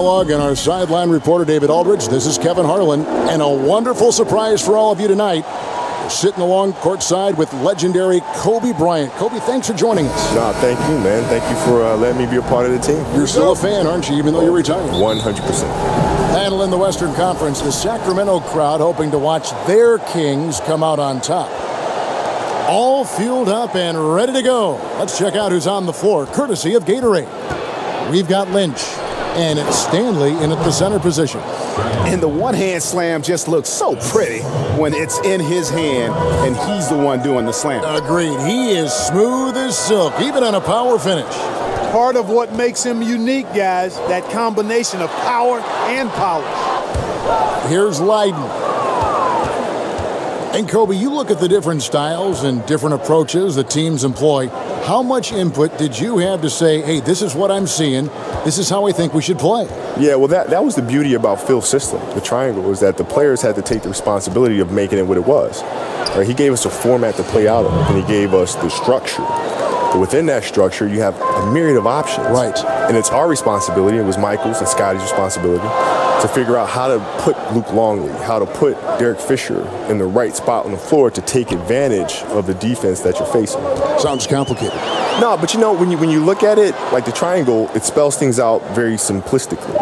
And our sideline reporter, David Aldridge. This is Kevin Harlan. And a wonderful surprise for all of you tonight. We're sitting along courtside with legendary Kobe Bryant. Kobe, thanks for joining us. No, thank you, man. Thank you for letting me be a part of the team. You're still a fan, aren't you, even though you're retired? 100%. Battle in the Western Conference, the Sacramento crowd hoping to watch their Kings come out on top. All fueled up and ready to go. Let's check out who's on the floor, courtesy of Gatorade. We've got Lynch. And it's Stanley in at the center position. And the one-hand slam just looks so pretty when it's in his hand and he's the one doing the slam. Agreed. He is smooth as silk, even on a power finish. Part of what makes him unique, guys, that combination of power and polish. Here's Leiden. And Kobe, you look at the different styles and different approaches the teams employ. How much input did you have to say, hey, this is what I'm seeing, this is how I think we should play? Yeah, well, that was the beauty about Phil's system, the triangle, was that the players had to take the responsibility of making it what it was. Right? He gave us a format to play out of, and he gave us the structure. But within that structure, you have a myriad of options. Right. And it's our responsibility, it was Michael's and Scotty's responsibility, to figure out how to put Luke Longley, how to put Derek Fisher in the right spot on the floor to take advantage of the defense that you're facing. Sounds complicated. No, but you know, when you look at it, like the triangle, it spells things out very simplistically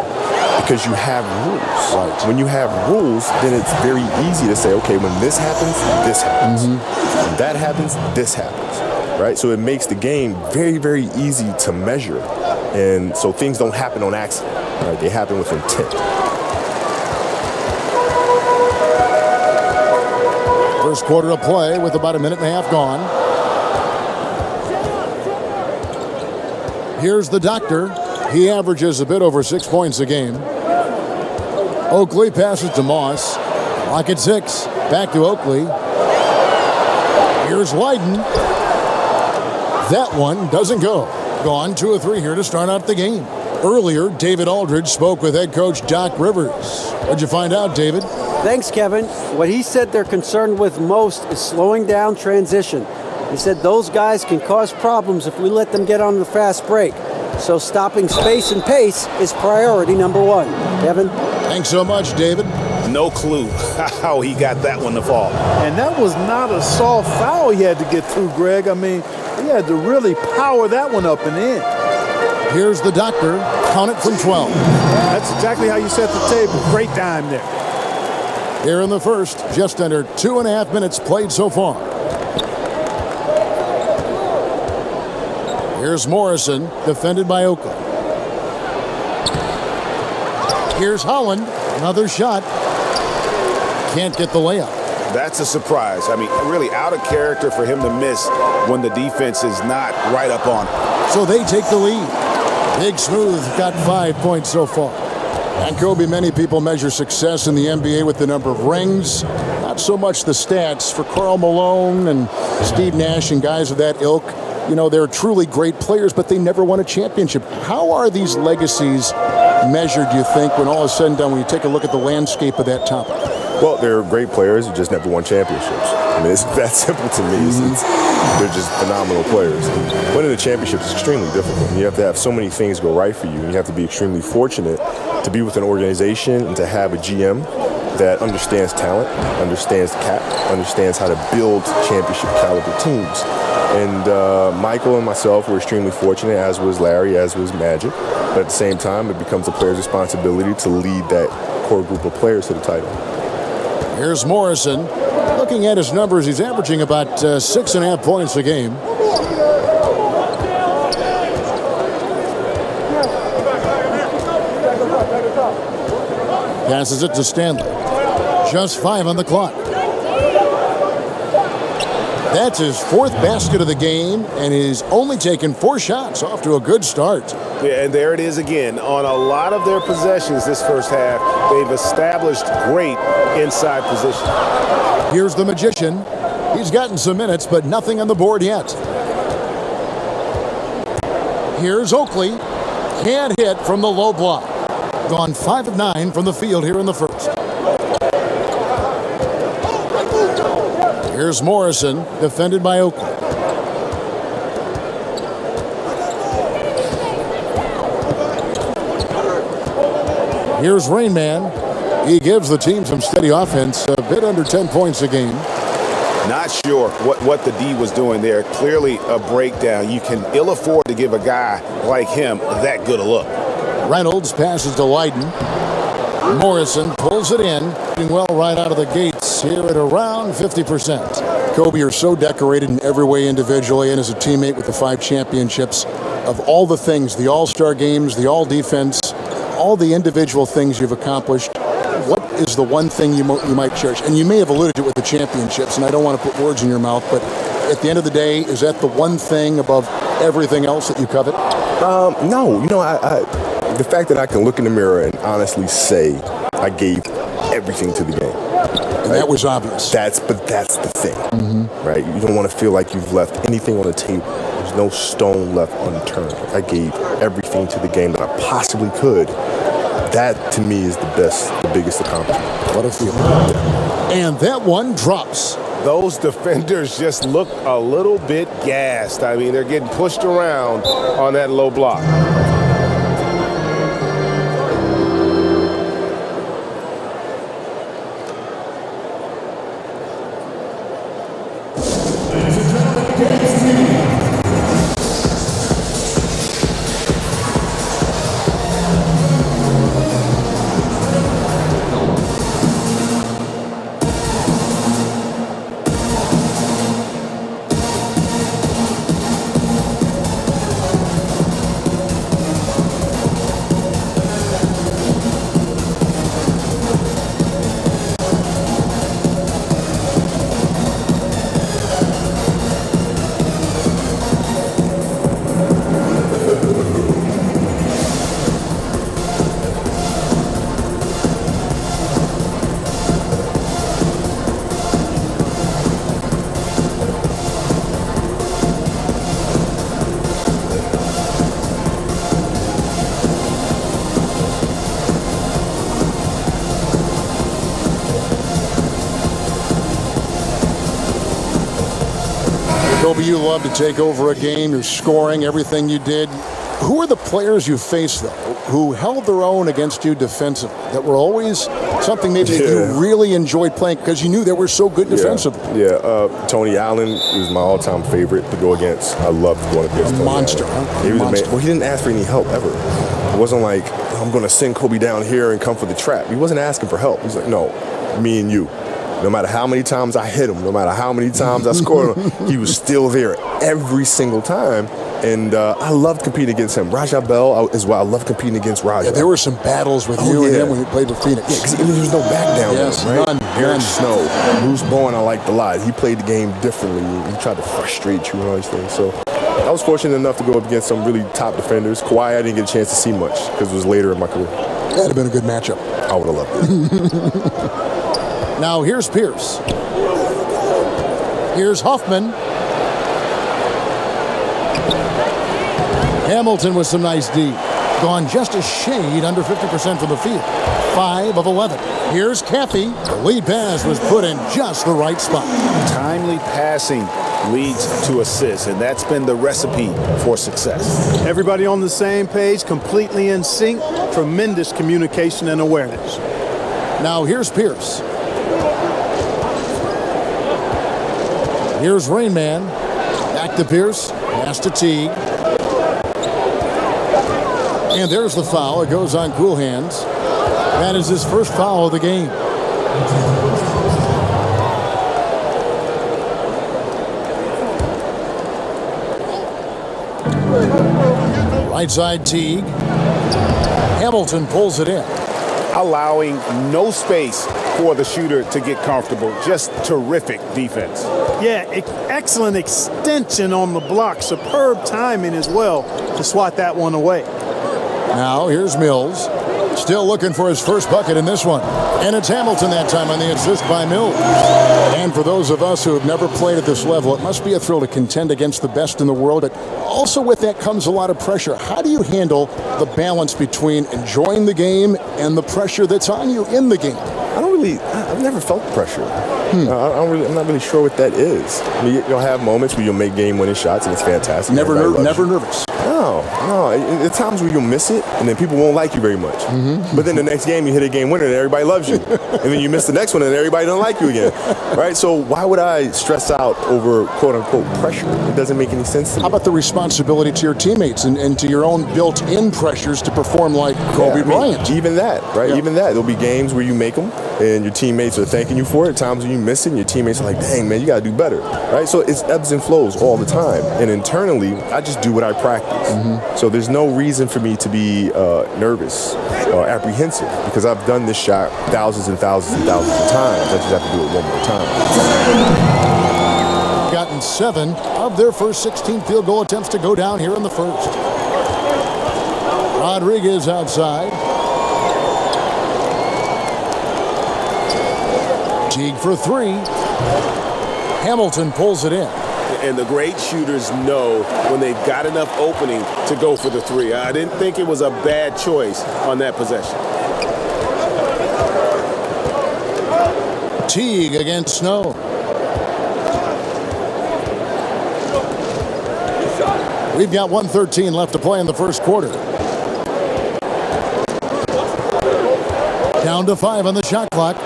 because you have rules. Right. When you have rules, then it's very easy to say, okay, when this happens, this happens. When that happens, this happens. Right? So it makes the game very, very easy to measure. And so things don't happen on accident. Right? They happen with intent. First quarter of play with about a minute and a half gone. Here's the doctor. He averages a bit over 6 points a game. Oakley passes to Moss. Clock at 6. Back to Oakley. Here's Leiden. That one doesn't go. Gone 2 of 3 here to start out the game. Earlier, David Aldridge spoke with head coach Doc Rivers. What'd you find out, David? Thanks, Kevin. What he said they're concerned with most is slowing down transition. He said those guys can cause problems if we let them get on the fast break. So stopping space and pace is priority number 1. Kevin? Thanks so much, David. No clue how he got that one to fall. And that was not a soft foul he had to get through, Greg. I mean, he had to really power that one up and in. Here's the doctor. Count it from 12. That's exactly how you set the table. Great time there. Here in the first, just under 2.5 minutes played so far. Here's Morrison, defended by Oakley. Here's Holland, another shot. Can't get the layup. That's a surprise. I mean, really out of character for him to miss when the defense is not right up on him. So they take the lead. Big Smooth got 5 points so far. And Kobe, many people measure success in the NBA with the number of rings, not so much the stats. For Karl Malone and Steve Nash and guys of that ilk, you know, they're truly great players, but they never won a championship. How are these legacies measured, do you think, when all is said and done, when you take a look at the landscape of that topic? Well, they're great players who just never won championships. I mean, it's that simple to me. They're just phenomenal players. And winning a championship is extremely difficult. You have to have so many things go right for you, and you have to be extremely fortunate to be with an organization and to have a GM that understands talent, understands the cap, understands how to build championship caliber teams. And Michael and myself were extremely fortunate, as was Larry, as was Magic. But at the same time, it becomes a player's responsibility to lead that core group of players to the title. Here's Morrison. Looking at his numbers, he's averaging about 6.5 points a game. Passes it to Stanley. Just 5 on the clock. That's his 4th basket of the game, and he's only taken 4 shots. Off to a good start. Yeah, and there it is again. On a lot of their possessions this first half, they've established great inside position. Here's the Magician. He's gotten some minutes, but nothing on the board yet. Here's Oakley. Can't hit from the low block. Gone 5 of 9 from the field here in the first. Here's Morrison, defended by Oakley. Here's Rain Man. He gives the team some steady offense, a bit under 10 points a game. Not sure what the D was doing there. Clearly a breakdown. You can ill afford to give a guy like him that good a look. Reynolds passes to Lydon. Morrison pulls it in, doing well right out of the gates here at around 50%. Kobe, you're so decorated in every way individually and as a teammate with the 5 championships. Of all the things, the all-star games, the all-defense, all the individual things you've accomplished, what is the one thing you might cherish? And you may have alluded to it with the championships, and I don't want to put words in your mouth, but at the end of the day, is that the one thing above everything else that you covet? No. The fact that I can look in the mirror and honestly say I gave everything to the game. And that was obvious. That's the thing, right? You don't want to feel like you've left anything on the table. There's no stone left unturned. I gave everything to the game that I possibly could. That, to me, is the biggest accomplishment. What a feeling. And that one drops. Those defenders just look a little bit gassed. I mean, they're getting pushed around on that low block. Kobe, you love to take over a game. You're scoring everything you did. Who are the players you faced, though, who held their own against you defensively, that were always something maybe that you really enjoyed playing because you knew they were so good defensively? Tony Allen is my all-time favorite to go against. I loved going against Tony Monster, Allen. huh? He was Monster. Well, he didn't ask for any help ever. It wasn't like, I'm going to send Kobe down here and come for the trap. He wasn't asking for help. He's like, no, me and you. No matter how many times I hit him, no matter how many times I scored him, he was still there every single time. And I loved competing against him. Raja Bell as well. I loved competing against Raja. Yeah, there were some battles with you and him when he played with Phoenix. Yeah, because there was no back down. Yes, right? none. Eric Snow, Bruce Bowen, I liked a lot. He played the game differently. He tried to frustrate you and all these things. So I was fortunate enough to go up against some really top defenders. Kawhi, I didn't get a chance to see much because it was later in my career. That'd have been a good matchup. I would have loved it. Now here's Pierce. Here's Huffman. Hamilton with some nice D. Gone just a shade under 50% from the field. 5 of 11. Here's Caffey. The lead pass was put in just the right spot. Timely passing leads to assists, and that's been the recipe for success. Everybody on the same page, completely in sync, tremendous communication and awareness. Now here's Pierce. Here's Rain Man. Back to Pierce. Pass to Teague. And there's the foul. It goes on cool hands. That is his first foul of the game. Right side Teague. Hamilton pulls it in. Allowing no space for the shooter to get comfortable. Just terrific defense. Yeah, excellent extension on the block. Superb timing as well to swat that one away. Now here's Mills. Still looking for his first bucket in this one. And it's Hamilton that time on the assist by Mills. And for those of us who have never played at this level, it must be a thrill to contend against the best in the world. But also with that comes a lot of pressure. How do you handle the balance between enjoying the game and the pressure that's on you in the game? I've never felt pressure. I'm not really sure what that is. I mean, you'll have moments where you'll make game-winning shots, and it's fantastic. Never nervous. No, No, at times where you'll miss it, and then people won't like you very much. But then the next game, you hit a game winner, and everybody loves you. And then you miss the next one, and everybody don't like you again. Right? So why would I stress out over quote-unquote pressure? It doesn't make any sense to me. How about the responsibility to your teammates and to your own built-in pressures to perform like Kobe Bryant? Even that, right? Yeah. Even that. There'll be games where you make them, and your teammates are thanking you for it. Times when you miss it, and your teammates are like, dang, man, you got to do better. Right? So it's ebbs and flows all the time. And internally, I just do what I practice. So there's no reason for me to be nervous or apprehensive because I've done this shot thousands and thousands and thousands of times. I just have to do it one more time. Gotten 7 of their first 16 field goal attempts to go down here in the first. Rodriguez outside. Teague for 3. Hamilton pulls it in. And the great shooters know when they've got enough opening to go for the 3. I didn't think it was a bad choice on that possession. Teague against Snow. We've got 1:13 left to play in the first quarter. Down to 5 on the shot clock.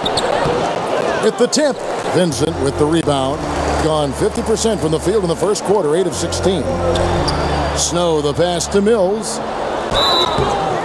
With the tip, Vincent with the rebound. Gone 50% from the field in the first quarter, 8 of 16. Snow the pass to Mills.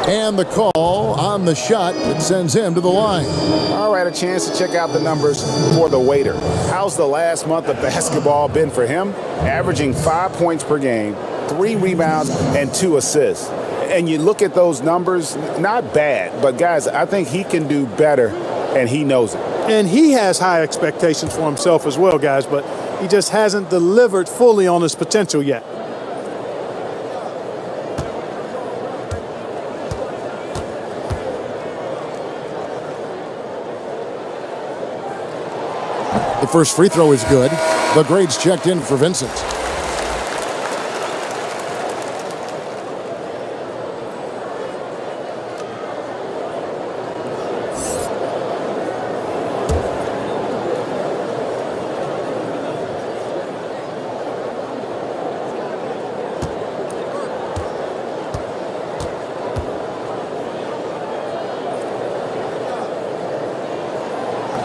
And the call on the shot that sends him to the line. All right, a chance to check out the numbers for the waiter. How's the last month of basketball been for him? Averaging 5 points per game, 3 rebounds, and 2 assists. And you look at those numbers, not bad, but guys, I think he can do better, and he knows it. And he has high expectations for himself as well, guys, but he just hasn't delivered fully on his potential yet. The first free throw is good. The grades checked in for Vincent.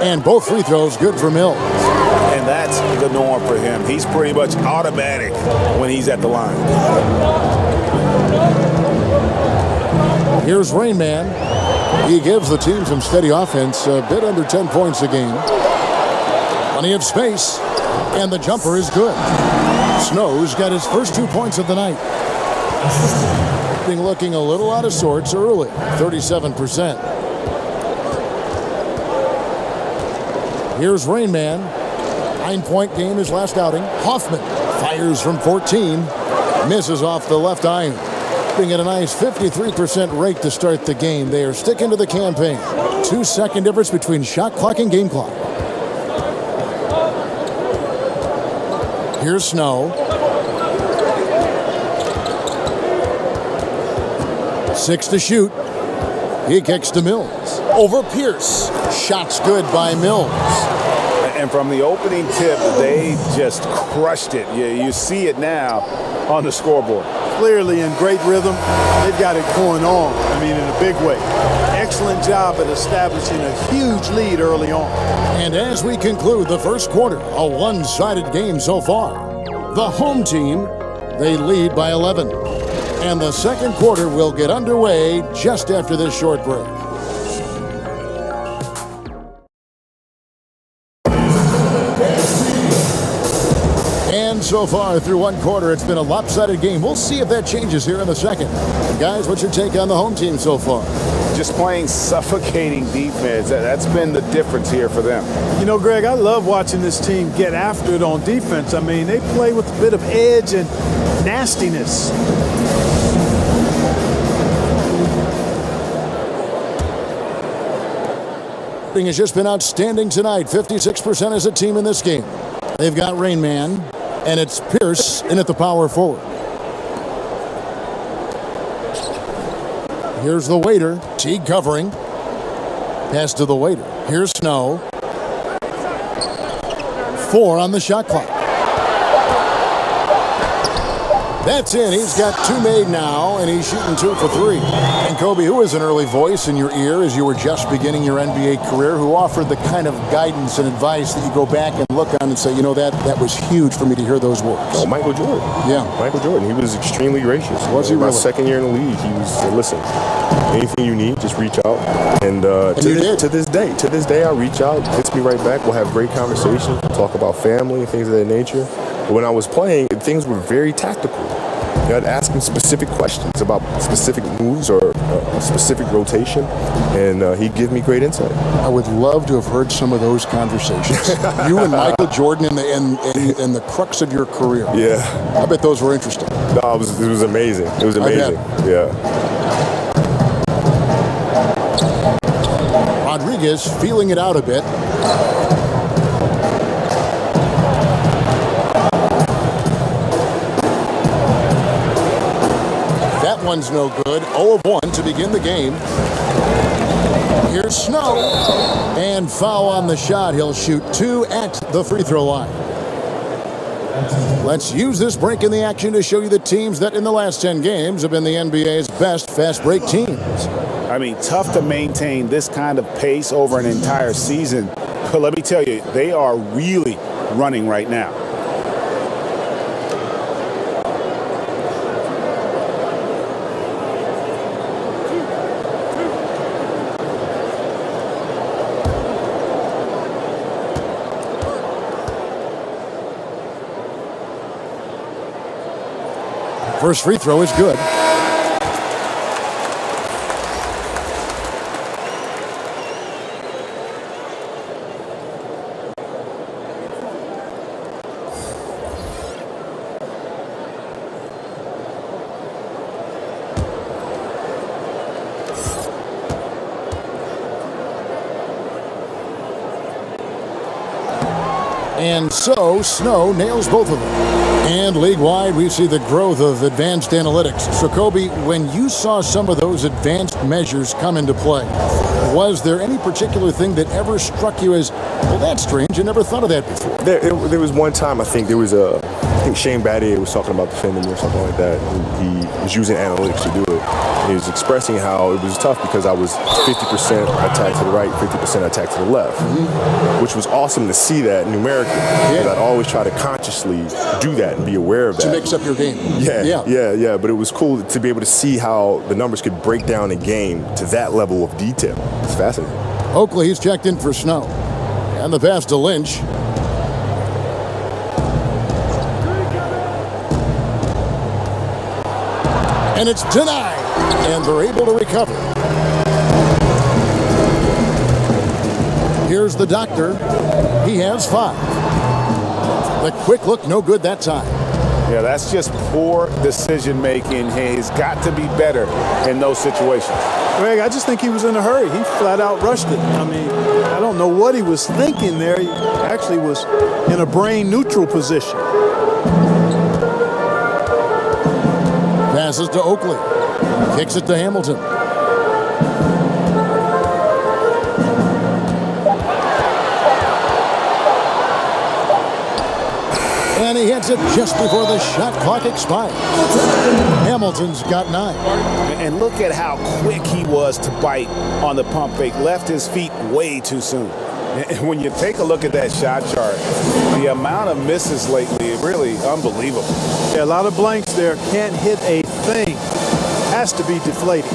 And both free throws good for Mills. And that's the norm for him. He's pretty much automatic when he's at the line. Here's Rain Man. He gives the team some steady offense, a bit under 10 points a game. Plenty of space, and the jumper is good. Snow's got his first 2 points of the night. Been looking a little out of sorts early, 37%. Here's Rain Man. 9-point game his last outing. Hoffman fires from 14. Misses off the left iron. Being at a nice 53% rate to start the game. They are sticking to the campaign. 2-second difference between shot clock and game clock. Here's Snow. 6 to shoot. He kicks to Mills. Over Pierce. Shots good by Mills. And from the opening tip, they just crushed it. You see it now on the scoreboard. Clearly in great rhythm. They've got it going on, in a big way. Excellent job at establishing a huge lead early on. And as we conclude the first quarter, a one-sided game so far. The home team, they lead by 11. And the second quarter will get underway just after this short break. And so far through one quarter, it's been a lopsided game. We'll see if that changes here in the second. Guys, what's your take on the home team so far? Just playing suffocating defense. That's been the difference here for them. Greg, I love watching this team get after it on defense. They play with a bit of edge and nastiness. Has just been outstanding tonight. 56% as a team in this game. They've got Rain Man, and it's Pierce in at the power forward. Here's the waiter. Teague covering. Pass to the waiter. Here's Snow. 4 on the shot clock. That's in. He's got 2 made now, and he's shooting 2 for 3. And Kobe, who was an early voice in your ear as you were just beginning your NBA career, who offered the kind of guidance and advice that you go back and look on and say, you know, that was huge for me to hear those words? Oh, Michael Jordan. Yeah. Michael Jordan. He was extremely gracious. Was he My really? second year in the league, he was, listen, anything you need, just reach out. And, to this day, I reach out, hits me right back. We'll have great conversations. We'll talk about family and things of that nature. But when I was playing, things were very tactical. I'd ask him specific questions about specific moves or a specific rotation, and he'd give me great insight. I would love to have heard some of those conversations. You and Michael Jordan in the crux of your career. Yeah. I bet those were interesting. No, it was amazing. It was amazing. Yeah. Rodriguez feeling it out a bit. That one's no good. 0 of 1 to begin the game. Here's Snow. And foul on the shot. He'll shoot 2 at the free throw line. Let's use this break in the action to show you the teams that in the last 10 games have been the NBA's best fast break teams. I mean, tough to maintain this kind of pace over an entire season. But let me tell you, they are really running right now. First free throw is good. And so Snow nails both of them. And league-wide, we see the growth of advanced analytics. So, Kobe, when you saw some of those advanced measures come into play, was there any particular thing that ever struck you as, well, that's strange, I never thought of that before? There was one time, I think Shane Battier was talking about defending me or something like that. And he was using analytics to do it. And he was expressing how it was tough because I was 50% attack to the right, 50% attack to the left, which was awesome to see that numerically. Because I'd always try to consciously do that and be aware of that. To mix up your game. Yeah. But it was cool to be able to see how the numbers could break down a game to that level of detail. It's fascinating. Oakley, he's checked in for Snow. And the pass to Lynch. And it's denied. And they're able to recover. Here's the doctor. He has 5. The quick look, no good that time. Yeah, that's just poor decision making. He's got to be better in those situations. Greg, I just think he was in a hurry. He flat out rushed it. I mean, I don't know what he was thinking there. He actually was in a brain neutral position. Passes to Oakley. Kicks it to Hamilton. And he hits it just before the shot clock expires. Hamilton's got 9. And look at how quick he was to bite on the pump fake. Left his feet way too soon. And when you take a look at that shot chart, the amount of misses lately is really unbelievable. Yeah, a lot of blanks there. Can't hit a thing. Has to be deflating.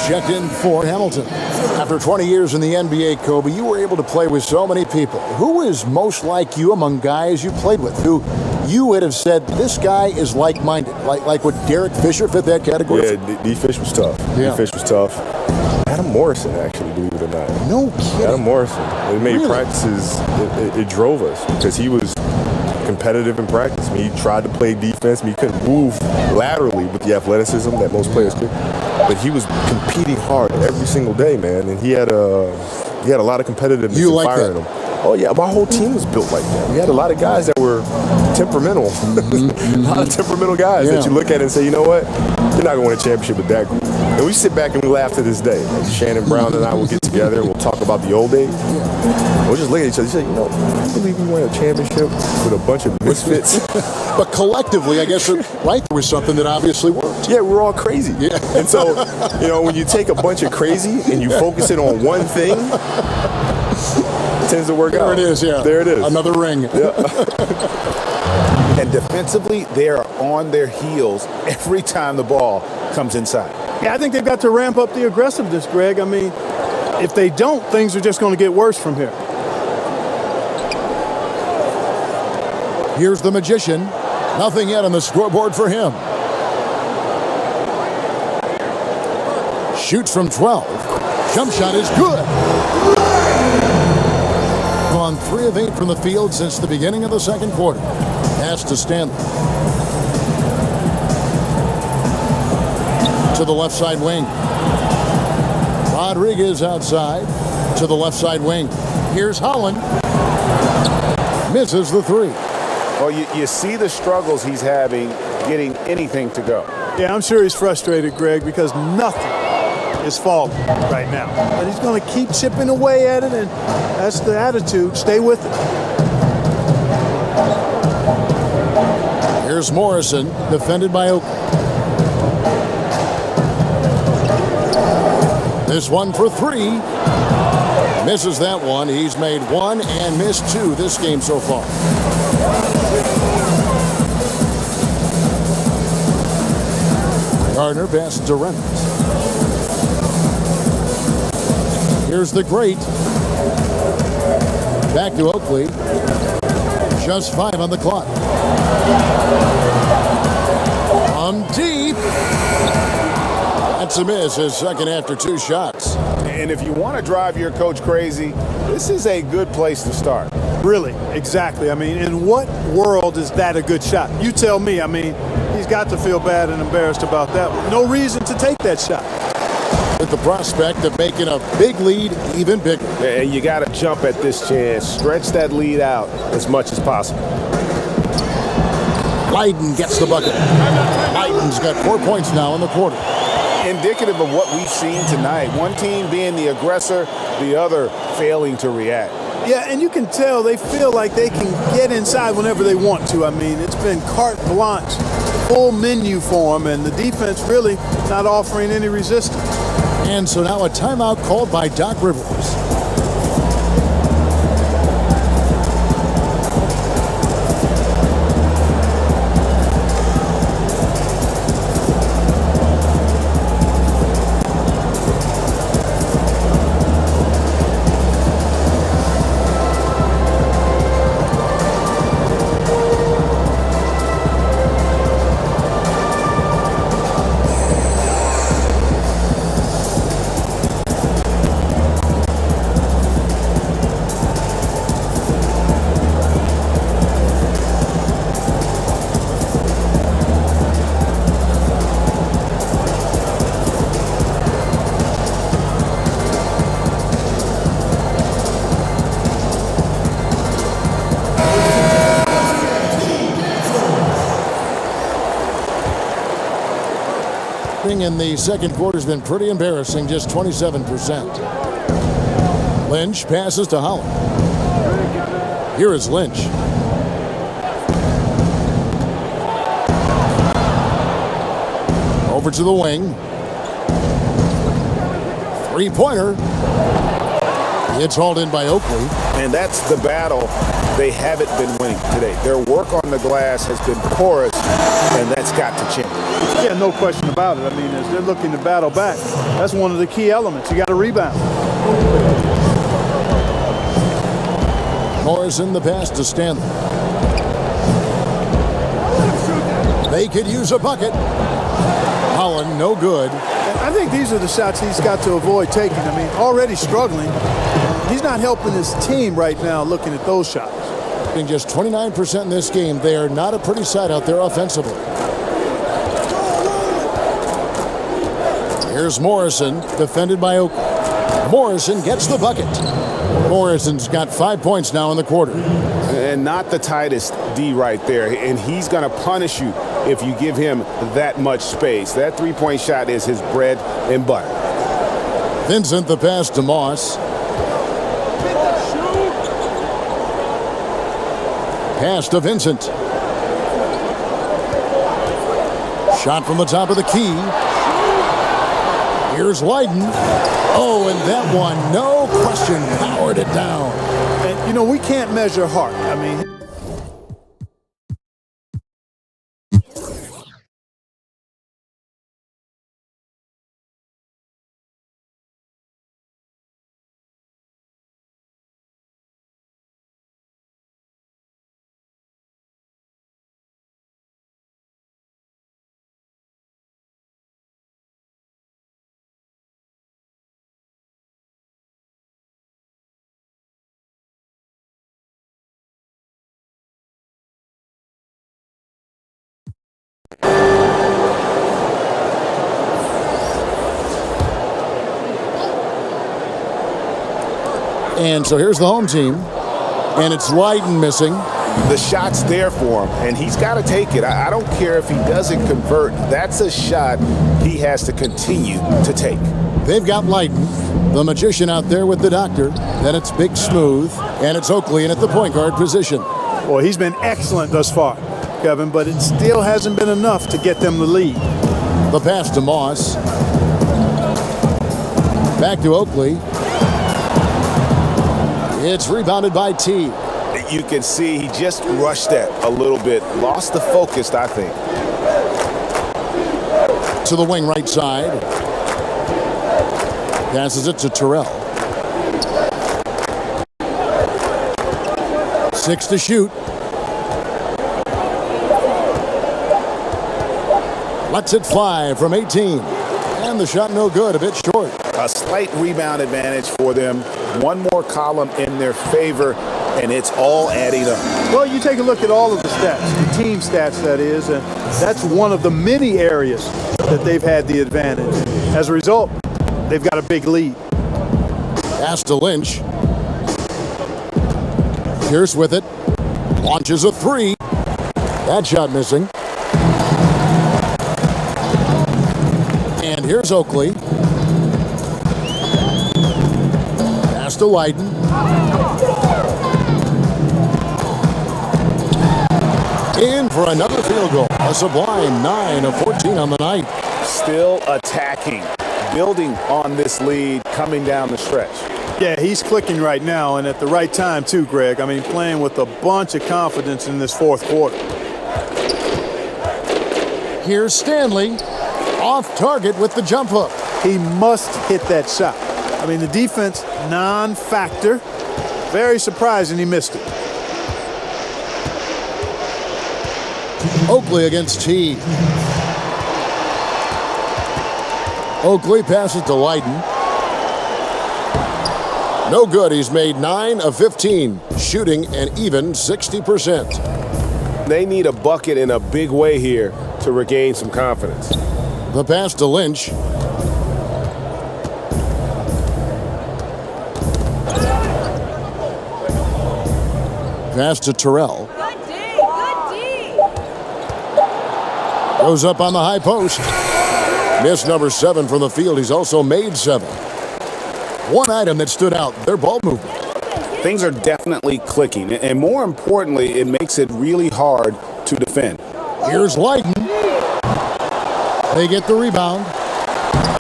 checked in for Hamilton. After 20 years in the NBA, Kobe, you were able to play with so many people. Who is most like you among guys you played with? Who you would have said, this guy is like-minded? Like would Derek Fisher fit that category? Yeah, D. Fish was tough. Yeah. D. Fish was tough. Adam Morrison, actually, believe it or not. No kidding. Adam Morrison. It made Really? practices, it drove us because he was competitive in practice. I mean, he tried to play defense. I mean, he couldn't move laterally with the athleticism that most players could. But he was competing hard every single day, man. And he had a lot of competitiveness You and like fire that? in him. Oh, yeah. My whole team was built like that. We had a lot of guys that were temperamental. A lot of temperamental guys that you look at and say, you know what? You're not going to win a championship with that group. And we sit back and we laugh to this day. Like Shannon Brown and I will get together and we'll talk about the old days. We'll just look at each other and say, you know, I believe we won a championship with a bunch of misfits. But collectively, I guess, right, there was something that obviously worked. Yeah, we're all crazy. Yeah. And so, you know, when you take a bunch of crazy and you focus it on one thing, it tends to work out. There it is, yeah. There it is. Another ring. And defensively, they are on their heels every time the ball comes inside. Yeah, I think they've got to ramp up the aggressiveness, Greg. I mean, if they don't, things are just going to get worse from here. Here's the magician. Nothing yet on the scoreboard for him. Shoots from 12. Jump shot is good. Gone 3 of 8 from the field since the beginning of the second quarter. Pass to Stanley. To the left side wing. Rodriguez outside to the left side wing. Here's Holland. Misses the 3. Well, you see the struggles he's having getting anything to go. Yeah, I'm sure he's frustrated, Greg, because nothing is falling right now. But he's going to keep chipping away at it, and that's the attitude. Stay with it. Here's Morrison, defended by Oakley. This one for 3. Misses that one. He's made 1 and missed 2 this game so far. Gardner passes to Reynolds. Here's the great. Back to Oakley. Just 5 on the clock. From deep. That's a miss. His second after 2 shots. And if you want to drive your coach crazy, this is a good place to start. Really, exactly. I mean, in what world is that a good shot? You tell me. I mean, he's got to feel bad and embarrassed about that. No reason to take that shot. With the prospect of making a big lead even bigger. And you got to jump at this chance. Stretch that lead out as much as possible. Leiden gets the bucket. Leiden's got 4 points now in the quarter. Indicative of what we've seen tonight. One team being the aggressor, the other failing to react. Yeah, and you can tell they feel like they can get inside whenever they want to. I mean, it's been carte blanche, full menu for them, and the defense really not offering any resistance. And so now a timeout called by Doc Rivers. In the second quarter has been pretty embarrassing, just 27%. Lynch passes to Holland. Here is Lynch. Over to the wing. 3-pointer. It's hauled in by Oakley. And that's the battle they haven't been winning today. Their work on the glass has been porous, and that's got to change. Yeah, no question about it. I mean, as they're looking to battle back, that's one of the key elements. You got to rebound. Morrison, the pass to Stanley. They could use a bucket. Holland, no good. I think these are the shots he's got to avoid taking. I mean, already struggling. He's not helping his team right now looking at those shots. In just 29% in this game, they are not a pretty sight out there offensively. Here's Morrison, defended by Oakley. Morrison gets the bucket. Morrison's got 5 points now in the quarter. And not the tightest D right there. And he's going to punish you if you give him that much space. That three-point shot is his bread and butter. Vincent, the pass to Moss. Pass to Vincent. Shot from the top of the key. Here's Lydon. Oh, and that one, no question, powered it down. And, you know, we can't measure heart. I mean, And so here's the home team, and it's Lydon missing. The shot's there for him, and he's got to take it. I don't care if he doesn't convert. That's a shot he has to continue to take. They've got Lydon, the magician out there with the doctor. Then it's Big Smooth, and it's Oakley in at the point guard position. boy, he's been excellent thus far, Kevin, but it still hasn't been enough to get them the lead. The pass to Moss. Back to Oakley. It's rebounded by T. You can see he just rushed that a little bit. Lost the focus, I think. To the wing right side. Passes it to Terrell. 6 to shoot. Lets it fly from 18. And the shot no good, a bit short. A slight rebound advantage for them. One more column in their favor, and it's all adding up. Well, you take a look at all of the stats, the team stats that is, and that's one of the many areas that they've had the advantage. As a result, they've got a big lead. Pass to Lynch. Pierce with it. Launches a three. That shot missing. And here's Oakley. Pass to Lydon. In for another field goal. A sublime 9 of 14 on the night. Still attacking, building on this lead coming down the stretch. Yeah, he's clicking right now, and at the right time too, Greg. I mean, playing with a bunch of confidence in this fourth quarter. Here's Stanley. Off target with the jump hook. He must hit that shot. I mean, the defense, non-factor. Very surprising he missed it. Oakley against T. Oakley passes to Lydon. No good. He's made 9 of 15, shooting an even 60%. They need a bucket in a big way here to regain some confidence. The pass to Lynch. Pass to Terrell. Good D, good D. Goes up on the high post. Missed number 7 from the field. He's also made 7. One item that stood out, their ball movement. Things are definitely clicking, and more importantly, it makes it really hard to defend. Here's Lydon. They get the rebound.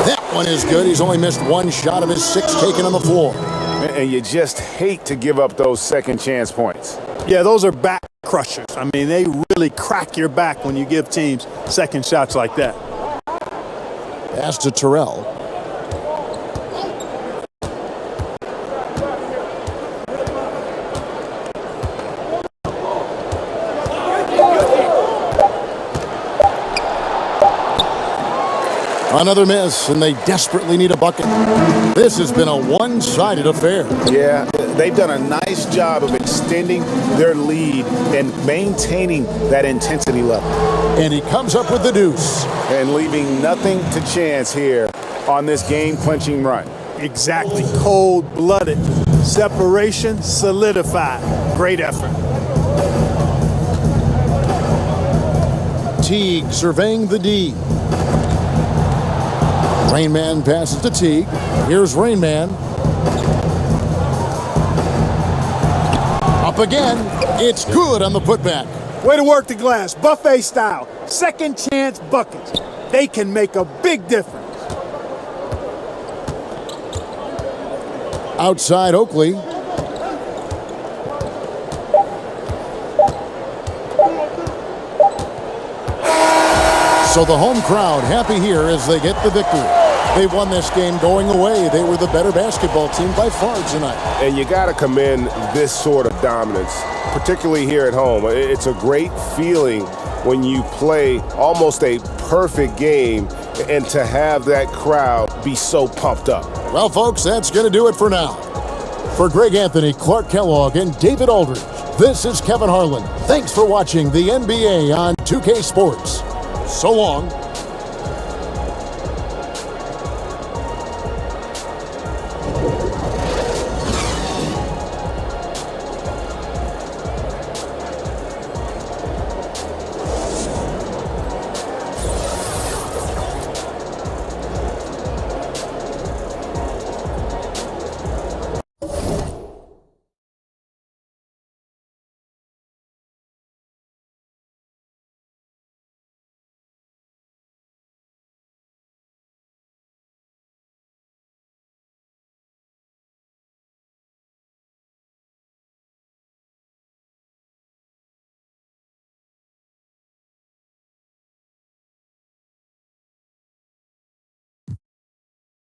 That one is good. He's only missed 1 shot of his 6 taken on the floor. And you just hate to give up those second chance points. Yeah, those are back crushers. I mean, they really crack your back when you give teams second shots like that. Pass to Terrell. Another miss, and they desperately need a bucket. This has been a one-sided affair. Yeah, they've done a nice job of extending their lead and maintaining that intensity level. And he comes up with the deuce. And leaving nothing to chance here on this game-clinching run. Exactly. Cold-blooded. Separation solidified. Great effort. Teague surveying the D. Rain Man passes to Teague. Here's Rain Man. Up again. It's good on the putback. Way to work the glass. Buffet style. Second chance buckets. They can make a big difference. Outside Oakley. So the home crowd happy here as they get the victory. They won this game going away. They were the better basketball team by far tonight. And you got to commend this sort of dominance, particularly here at home. It's a great feeling when you play almost a perfect game and to have that crowd be so pumped up. Well, folks, that's going to do it for now. For Greg Anthony, Clark Kellogg, and David Aldridge, this is Kevin Harlan. Thanks for watching the NBA on 2K Sports. So long.